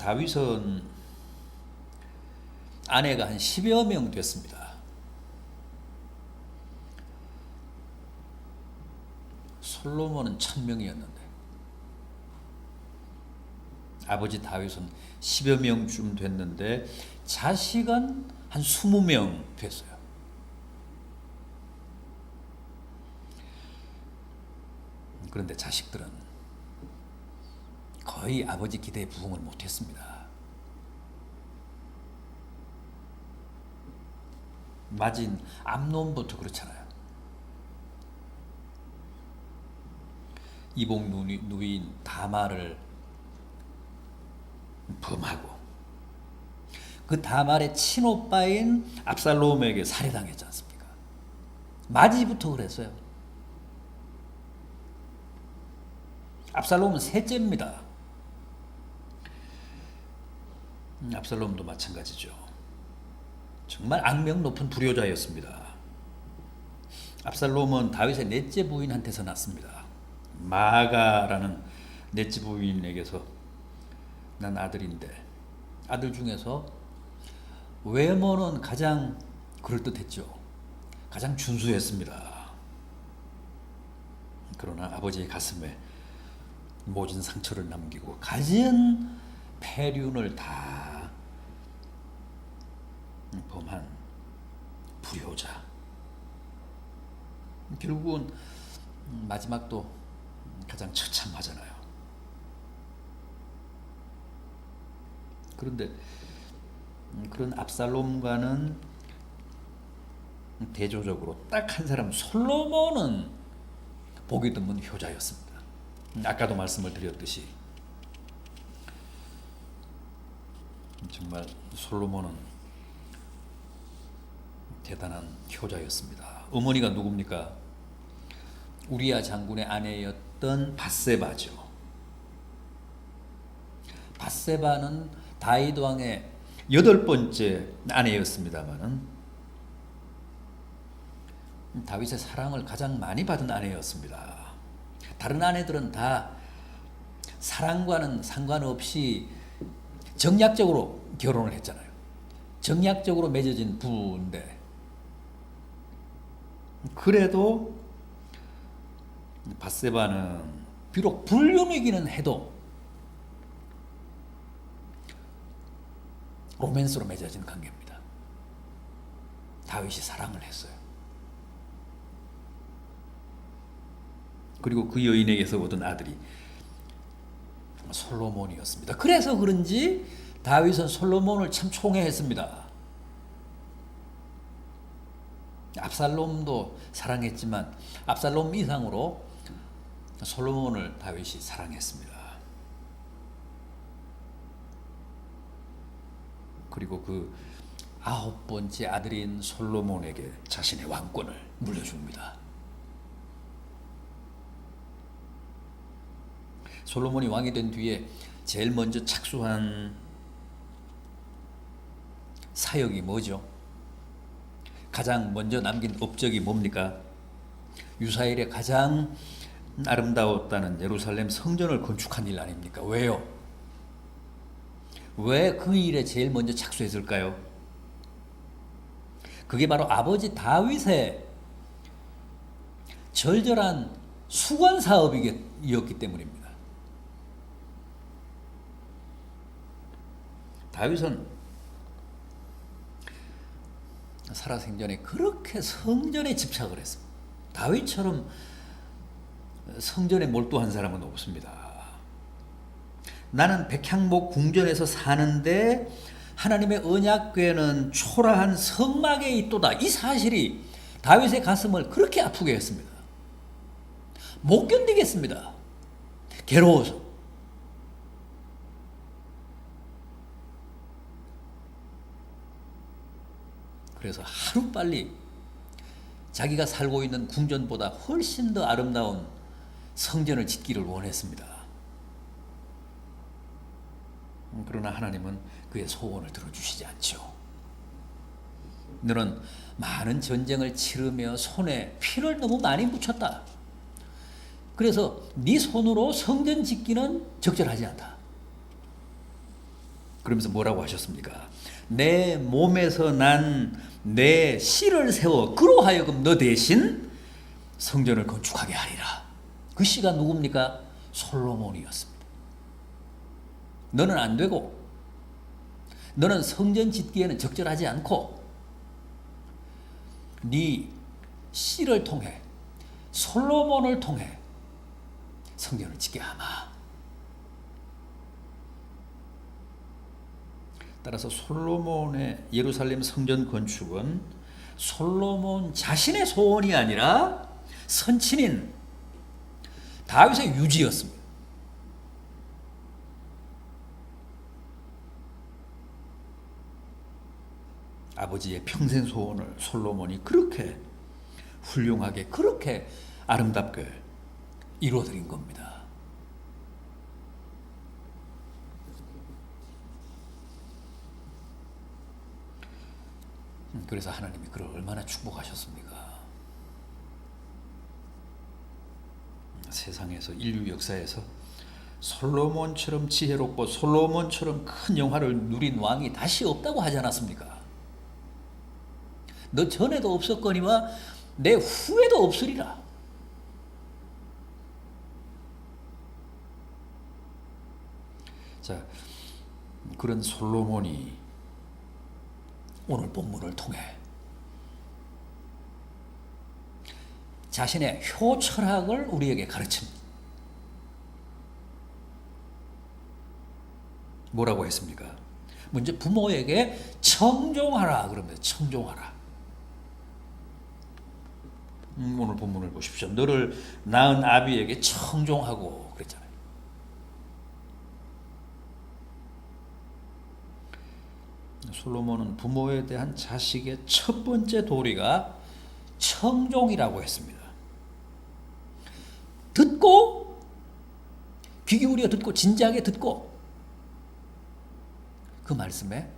다윗은 아내가 한 10여 명 됐습니다. 솔로몬은 1000명이었는데 아버지 다윗은 10여 명쯤 됐는데 자식은 한 20명 됐어요. 그런데 자식들은 거의 아버지 기대에 부응을 못했습니다. 맞은 암논부터 그렇잖아요. 이복 누이인 다말을 범하고 그 다말의 친오빠인 압살롬에게 살해당했지 않습니까? 마지부터 그랬어요. 압살롬은 셋째입니다. 압살롬도 마찬가지죠. 정말 악명 높은 불효자였습니다. 압살롬은 다윗의 넷째 부인한테서 났습니다. 마가라는 넷째 부인에게서 난 아들인데 아들 중에서 외모는 가장 그럴듯했죠. 가장 준수했습니다. 그러나 아버지의 가슴에 모진 상처를 남기고 가진 폐륜을 다 범한 불효자. 결국은 마지막도 가장 처참하잖아요. 그런데 그런 압살롬과는 대조적으로 딱 한 사람 솔로몬은 보기 드문 효자였습니다. 아까도 말씀을 드렸듯이 정말 솔로몬은 대단한 효자였습니다. 어머니가 누굽니까? 우리야 장군의 아내였던 밧세바죠. 밧세바는 다윗 왕의 8번째 아내였습니다마는 다윗의 사랑을 가장 많이 받은 아내였습니다. 다른 아내들은 다 사랑과는 상관없이 정략적으로 결혼을 했잖아요. 정략적으로 맺어진 부부인데 그래도 밧세바는 비록 불륜이기는 해도 로맨스로 맺어진 관계입니다. 다윗이 사랑을 했어요. 그리고 그 여인에게서 얻은 아들이 솔로몬이었습니다. 그래서 그런지 다윗은 솔로몬을 참 총애했습니다. 압살롬도 사랑했지만 압살롬 이상으로 솔로몬을 다윗이 사랑했습니다. 그리고 그 9번째 아들인 솔로몬에게 자신의 왕권을 물려줍니다. 솔로몬이 왕이 된 뒤에 제일 먼저 착수한 사역이 뭐죠? 가장 먼저 남긴 업적이 뭡니까? 유사일에 가장 아름다웠다는 예루살렘 성전을 건축한 일 아닙니까? 왜요? 왜 그 일에 제일 먼저 착수했을까요? 그게 바로 아버지 다윗의 절절한 수건 사업이었기 때문입니다. 다윗은 살아생전에 그렇게 성전에 집착을 했습니다. 다윗처럼 성전에 몰두한 사람은 없습니다. 나는 백향목 궁전에서 사는데 하나님의 언약궤는 초라한 성막에 있도다. 이 사실이 다윗의 가슴을 그렇게 아프게 했습니다. 못 견디겠습니다. 괴로워서. 그래서 하루빨리 자기가 살고 있는 궁전보다 훨씬 더 아름다운 성전을 짓기를 원했습니다. 그러나 하나님은 그의 소원을 들어주시지 않죠. 너는 많은 전쟁을 치르며 손에 피를 너무 많이 묻혔다. 그래서 네 손으로 성전 짓기는 적절하지 않다. 그러면서 뭐라고 하셨습니까? 내 몸에서 난 내 씨를 세워 그로 하여금 너 대신 성전을 건축하게 하리라. 그 씨가 누굽니까? 솔로몬이었습니다. 너는 안 되고 너는 성전 짓기에는 적절하지 않고 네 씨를 통해 솔로몬을 통해 성전을 짓게 하마. 따라서 솔로몬의 예루살렘 성전 건축은 솔로몬 자신의 소원이 아니라 선친인 다윗의 유지였습니다. 아버지의 평생 소원을 솔로몬이 그렇게 훌륭하게 그렇게 아름답게 이루어드린 겁니다. 그래서 하나님이 그를 얼마나 축복하셨습니까? 세상에서 인류 역사에서 솔로몬처럼 지혜롭고 솔로몬처럼 큰 영화를 누린 왕이 다시 없다고 하지 않았습니까? 너 전에도 없었거니와 내 후에도 없으리라. 자, 그런 솔로몬이 오늘 본문을 통해 자신의 효철학을 우리에게 가르칩니다. 뭐라고 했습니까? 먼저 부모에게 청종하라 그럽니다. 청종하라. 오늘 본문을 보십시오. 너를 낳은 아비에게 청종하고 그랬잖아요. 솔로몬은 부모에 대한 자식의 첫 번째 도리가 청종이라고 했습니다. 듣고 귀 기울여 듣고 진지하게 듣고 그 말씀에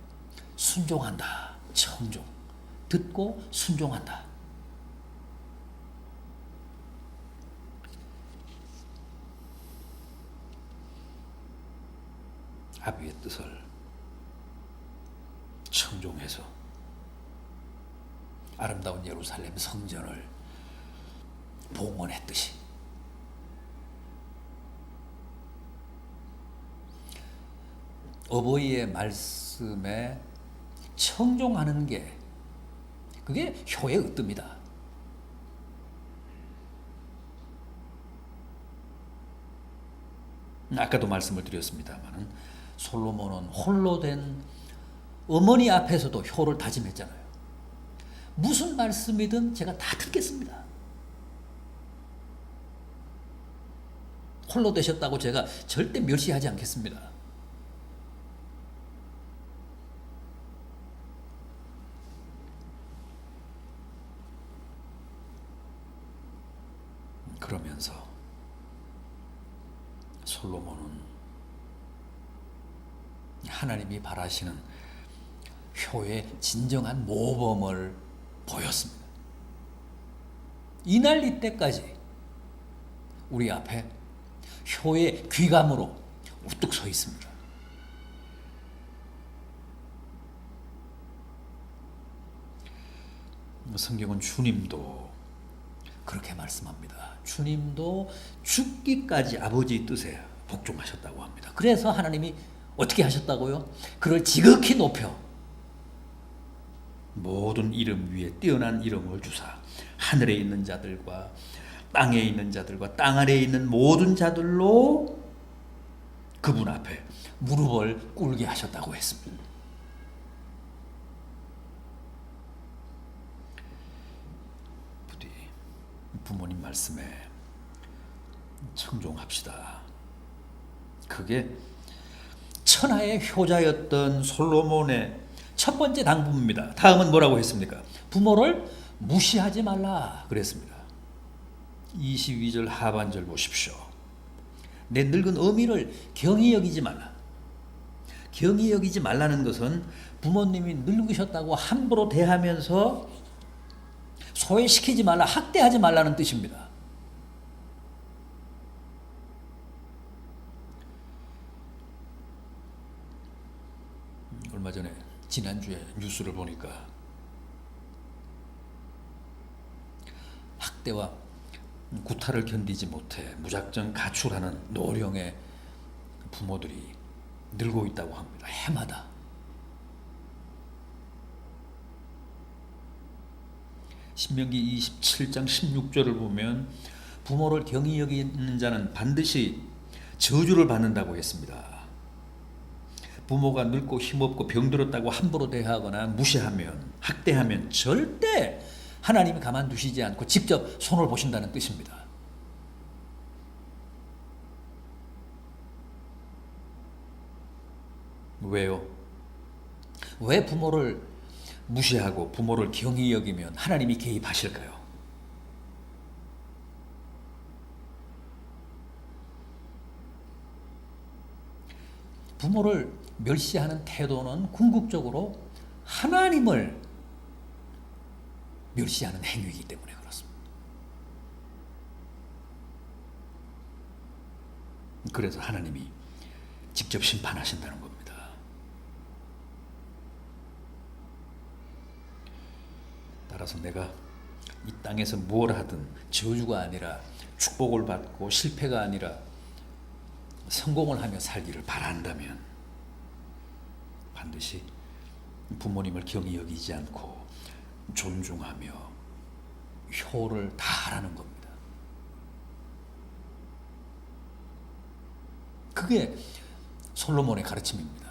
순종한다. 청종. 듣고 순종한다. 아비의 뜻을 청종해서 아름다운 예루살렘 성전을 봉헌했듯이 어버이의 말씀에 청종하는 게 그게 효의 의도입니다. 아까도 말씀을 드렸습니다만 솔로몬은 홀로 된 어머니 앞에서도 효를 다짐했잖아요. 무슨 말씀이든 제가 다 듣겠습니다. 홀로 되셨다고 제가 절대 멸시하지 않겠습니다. 그러면서 솔로몬은 하나님이 바라시는 효의 진정한 모범을 보였습니다. 이날 이때까지 우리 앞에 효의 귀감으로 우뚝 서 있습니다. 성경은 주님도 그렇게 말씀합니다. 주님도 죽기까지 아버지의 뜻에 복종하셨다고 합니다. 그래서 하나님이 어떻게 하셨다고요? 그를 지극히 높여 모든 이름 위에 뛰어난 이름을 주사 하늘에 있는 자들과 땅에 있는 자들과 땅 아래에 있는 모든 자들로 그분 앞에 무릎을 꿇게 하셨다고 했습니다. 부디 부모님 말씀에 청종합시다. 그게 천하의 효자였던 솔로몬의 첫 번째 당부입니다. 다음은 뭐라고 했습니까? 부모를 무시하지 말라 그랬습니다. 22절 하반절 보십시오. 내 늙은 어미를 경히 여기지 말라. 경히 여기지 말라는 것은 부모님이 늙으셨다고 함부로 대하면서 소외시키지 말라, 학대하지 말라는 뜻입니다. 지난주에 뉴스를 보니까 학대와 구타를 견디지 못해 무작정 가출하는 노령의 부모들이 늘고 있다고 합니다. 해마다. 신명기 27장 16절을 보면 부모를 경히 여기는 자는 반드시 저주를 받는다고 했습니다. 부모가 늙고 힘없고 병들었다고 함부로 대하거나 무시하면, 학대하면 절대 하나님이 가만두시지 않고 직접 손을 보신다는 뜻입니다. 왜요? 왜 부모를 무시하고 부모를 경히 여기면 하나님이 개입하실까요? 부모를 멸시하는 태도는 궁극적으로 하나님을 멸시하는 행위이기 때문에 그렇습니다. 그래서 하나님이 직접 심판하신다는 겁니다. 따라서 내가 이 땅에서 뭘 하든 저주가 아니라 축복을 받고 실패가 아니라 성공을 하며 살기를 바란다면 반드시 부모님을 경히 여기지 않고 존중하며 효를 다하라는 겁니다. 그게 솔로몬의 가르침입니다.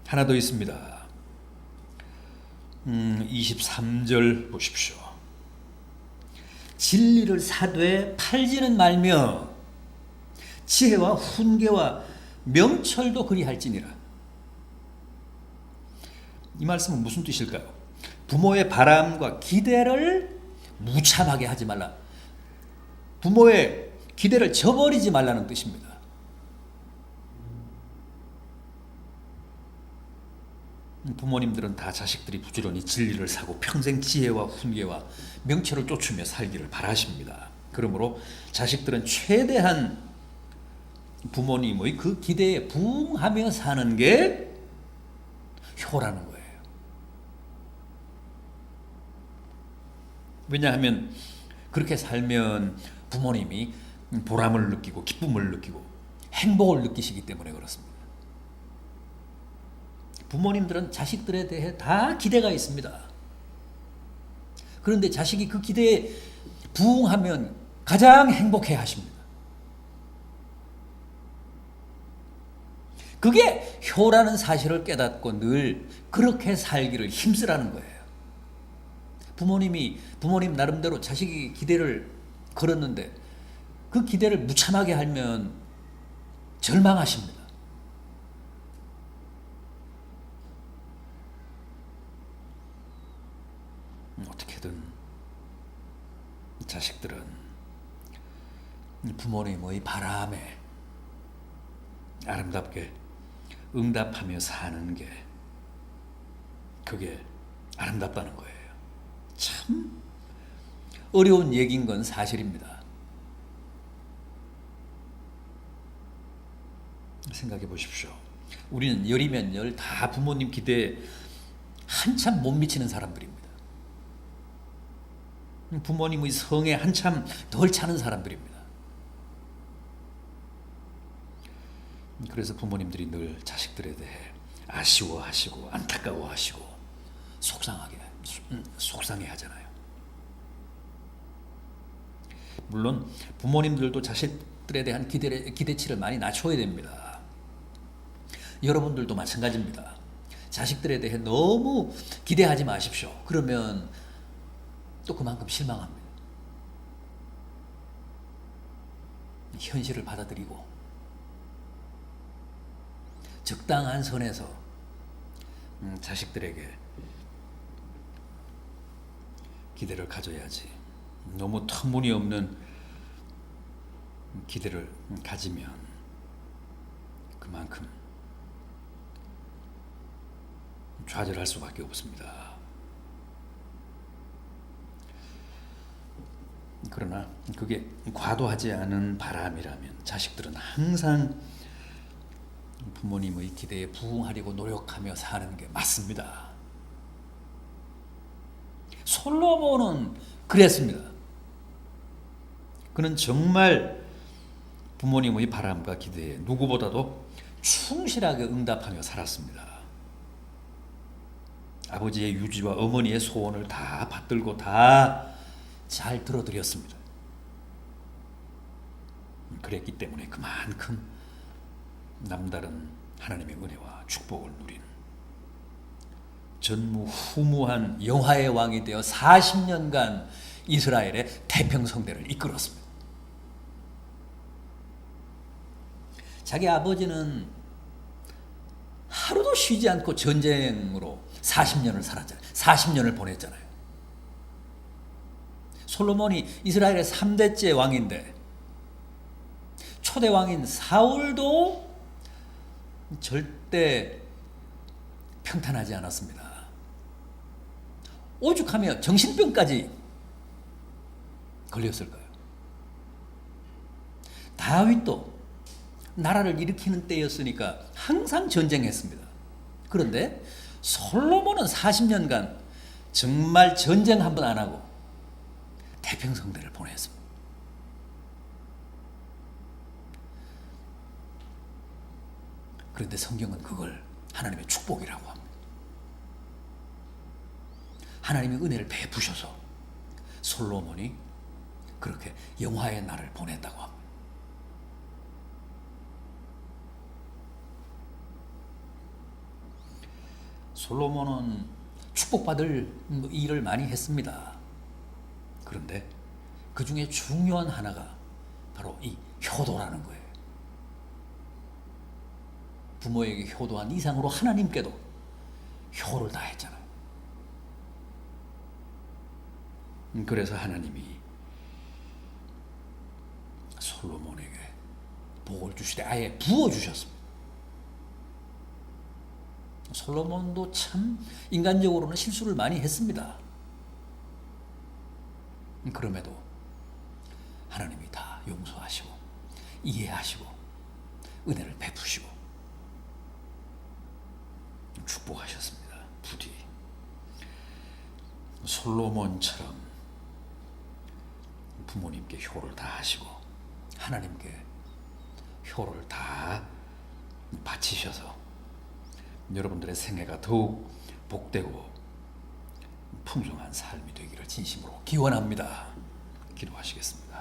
하나 더 있습니다. 23절 보십시오. 진리를 사되 팔지는 말며 지혜와 훈계와 명철도 그리할지니라. 이 말씀은 무슨 뜻일까요? 부모의 바람과 기대를 무참하게 하지 말라. 부모의 기대를 저버리지 말라는 뜻입니다. 부모님들은 다 자식들이 부지런히 진리를 사고 평생 지혜와 훈계와 명철을 쫓으며 살기를 바라십니다. 그러므로 자식들은 최대한 부모님의 그 기대에 부응하며 사는 게 효라는 거예요. 왜냐하면 그렇게 살면 부모님이 보람을 느끼고 기쁨을 느끼고 행복을 느끼시기 때문에 그렇습니다. 부모님들은 자식들에 대해 다 기대가 있습니다. 그런데 자식이 그 기대에 부응하면 가장 행복해 하십니다. 그게 효라는 사실을 깨닫고 늘 그렇게 살기를 힘쓰라는 거예요. 부모님 나름대로 자식이 기대를 걸었는데 그 기대를 무참하게 하면 절망하십니다. 어떻게든 자식들은 부모님의 바람에 아름답게 응답하며 사는 게 그게 아름답다는 거예요. 참 어려운 얘기인 건 사실입니다. 생각해 보십시오. 우리는 열이면 열 다 부모님 기대에 한참 못 미치는 사람들입니다. 부모님의 성에 한참 덜 차는 사람들입니다. 그래서 부모님들이 늘 자식들에 대해 아쉬워하시고 안타까워하시고 속상해 하잖아요. 물론 부모님들도 자식들에 대한 기대치를 많이 낮춰야 됩니다. 여러분들도 마찬가지입니다. 자식들에 대해 너무 기대하지 마십시오. 그러면 또 그만큼 실망합니다. 현실을 받아들이고 적당한 선에서 자식들에게 기대를 가져야지. 너무 터무니없는 기대를 가지면 그만큼 좌절할 수밖에 없습니다. 그러나 그게 과도하지 않은 바람이라면 자식들은 항상 부모님의 기대에 부응하려고 노력하며 사는 게 맞습니다. 솔로몬은 그랬습니다. 그는 정말 부모님의 바람과 기대에 누구보다도 충실하게 응답하며 살았습니다. 아버지의 유지와 어머니의 소원을 다 받들고 다 잘 들어드렸습니다. 그랬기 때문에 그만큼 남다른 하나님의 은혜와 축복을 누린 전무후무한 여호와의 왕이 되어 40년간 이스라엘의 태평성대를 이끌었습니다. 자기 아버지는 하루도 쉬지 않고 전쟁으로 40년을 살았잖아요. 40년을 보냈잖아요. 솔로몬이 이스라엘의 3대째 왕인데 초대 왕인 사울도 절대 평탄하지 않았습니다. 오죽하며 정신병까지 걸렸을 거예요. 다윗도 나라를 일으키는 때였으니까 항상 전쟁했습니다. 그런데 솔로몬은 40년간 정말 전쟁 한 번 안 하고 태평성대를 보냈습니다. 그런데 성경은 그걸 하나님의 축복이라고 합니다. 하나님의 은혜를 베푸셔서 솔로몬이 그렇게 영화의 날을 보냈다고 합니다. 솔로몬은 축복받을 일을 많이 했습니다. 그런데 그 중에 중요한 하나가 바로 이 효도라는 거예요. 부모에게 효도한 이상으로 하나님께도 효를 다했잖아요. 그래서 하나님이 솔로몬에게 복을 주시되 아예 부어주셨습니다. 솔로몬도 참 인간적으로는 실수를 많이 했습니다. 그럼에도 하나님이 다 용서하시고 이해하시고 은혜를 베푸시고 축복하셨습니다. 부디 솔로몬처럼 부모님께 효를 다 하시고 하나님께 효를 다 바치셔서 여러분들의 생애가 더욱 복되고 풍성한 삶이 되기를 진심으로 기원합니다. 기도하시겠습니다.